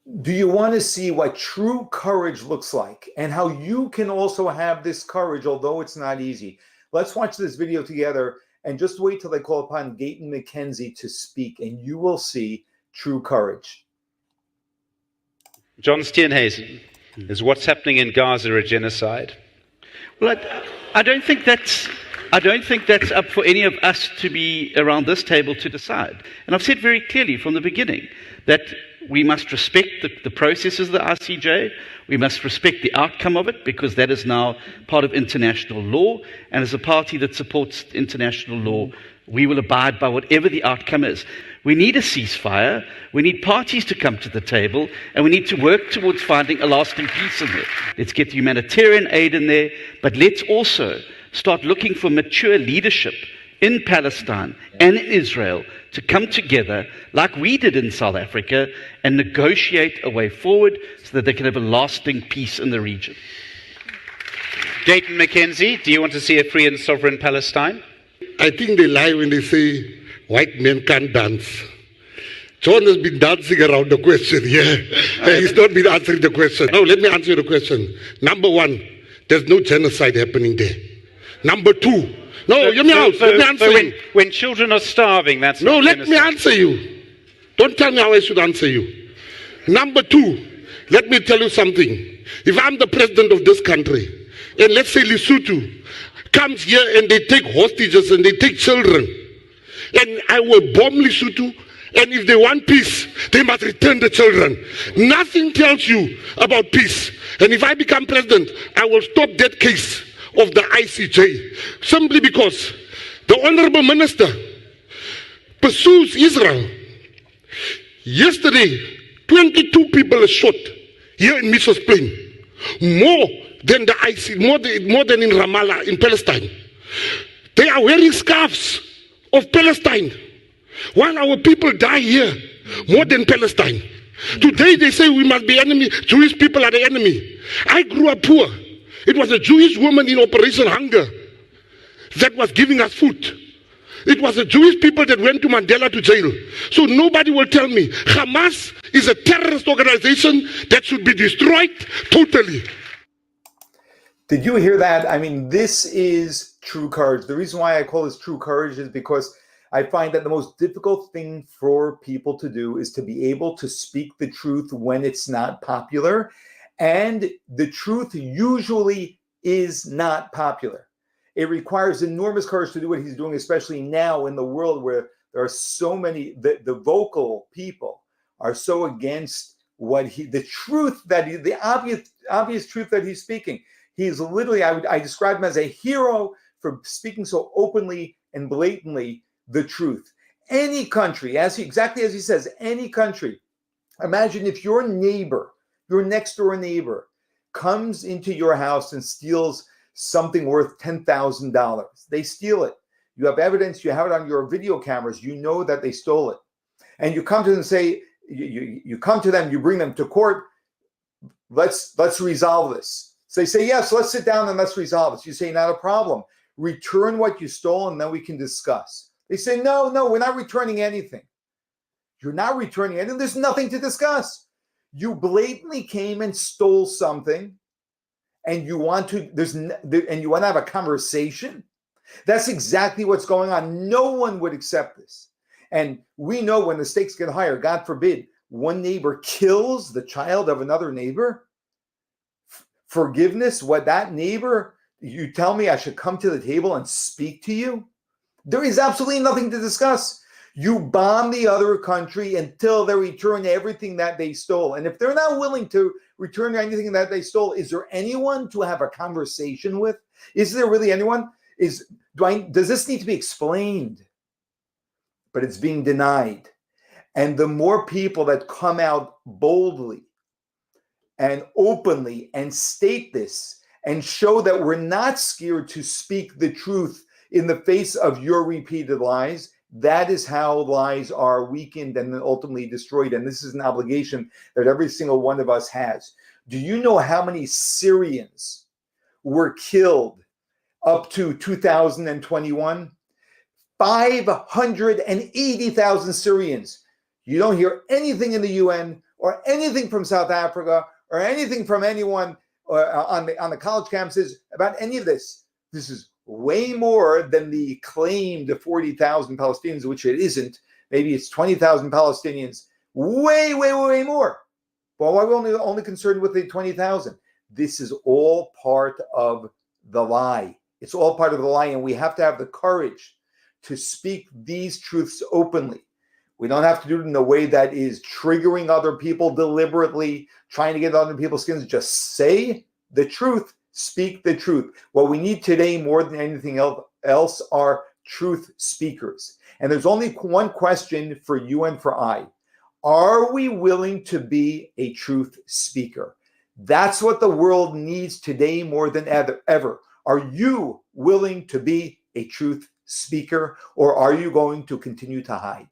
Do you want to see what true courage looks like and how you can also have this courage, although it's not easy? Let's watch this video together and just wait till I call upon Gayton McKenzie to speak, and you will see true courage. John Steenhuisen, is what's happening in Gaza a genocide? Well, I don't think that's up for any of us to be around this table to decide. And I've said very clearly from the beginning that we must respect the processes of the ICJ. We must respect the outcome of it, because that is now part of international law. And as a party that supports international law, we will abide by whatever the outcome is. We need a ceasefire. We need parties to come to the table, and we need to work towards finding a lasting peace in there. Let's get humanitarian aid in there, but let's also start looking for mature leadership in Palestine and in Israel to come together like we did in South Africa and negotiate a way forward so that they can have a lasting peace in the region. Gayton McKenzie, do you want to see a free and sovereign Palestine? I think they lie when they say white men can't dance. John has been dancing around the question here. He's not been answering the question. No, let me answer the question. Number one, there's no genocide happening there. Number two, let me answer you. When children are starving, that's no, not let genocide. me answer you. Don't tell me how I should answer you. Number two, let me tell you something. If I'm the president of this country, and let's say Lesotho comes here and they take hostages and they take children, and I will bomb Lesotho, and if they want peace, they must return the children. Nothing tells you about peace. And if I become president, I will stop that case of the ICJ, simply because the honorable minister pursues Israel. Yesterday, 22 people are shot here in Missus Plain, more than the ICJ, more than in Ramallah, in Palestine. They are wearing scarves of Palestine, while our people die here more than Palestine. Today they say we must be enemy. Jewish people are the enemy. I grew up poor. It was a Jewish woman in Operation Hunger that was giving us food. It was the Jewish people that went to Mandela to jail. So nobody will tell me Hamas is a terrorist organization that should be destroyed totally. Did you hear that? I mean, this is true courage. The reason why I call this true courage is because I find that the most difficult thing for people to do is to be able to speak the truth when it's not popular. And the truth usually is not popular. It requires enormous courage to do what he's doing, especially now in the world where there are so many, the vocal people are so against the obvious truth that he's speaking. He's literally, I describe him as a hero for speaking so openly and blatantly the truth. Any country, exactly as he says, any country. Imagine if your neighbor, your next door neighbor, comes into your house and steals something worth $10,000. They steal it. You have evidence, you have it on your video cameras, you know that they stole it. And you come to them and say, you come to them, you bring them to court, let's resolve this. So they say, yes, let's sit down and let's resolve this. You say, not a problem. Return what you stole and then we can discuss. They say, no, we're not returning anything. You're not returning anything. There's nothing to discuss. You blatantly came and stole something, and you want to have a conversation. That's exactly what's going on. No one would accept this. And we know when the stakes get higher, God forbid, one neighbor kills the child of another neighbor. Forgiveness, what that neighbor, you tell me I should come to the table and speak to you? There is absolutely nothing to discuss. You bomb the other country until they return everything that they stole. And if they're not willing to return anything that they stole, is there anyone to have a conversation with? Is there really anyone? Does this need to be explained? But it's being denied. And the more people that come out boldly and openly and state this and show that we're not scared to speak the truth in the face of your repeated lies, that is how lies are weakened and then ultimately destroyed. And this is an obligation that every single one of us has. Do you know how many Syrians were killed up to 2021? 580,000 Syrians. You don't hear anything in the UN or anything from South Africa or anything from anyone on the college campuses about any of this. This is way more than the claimed 40,000 Palestinians, which it isn't. Maybe it's 20,000 Palestinians. Way, way, way more. But why are we only concerned with the 20,000? This is all part of the lie. It's all part of the lie, and we have to have the courage to speak these truths openly. We don't have to do it in a way that is triggering other people deliberately, trying to get under people's skins. Just say the truth, speak the truth. What we need today more than anything else are truth speakers. And there's only one question for you and for I. Are we willing to be a truth speaker? That's what the world needs today more than ever. Are you willing to be a truth speaker, or are you going to continue to hide?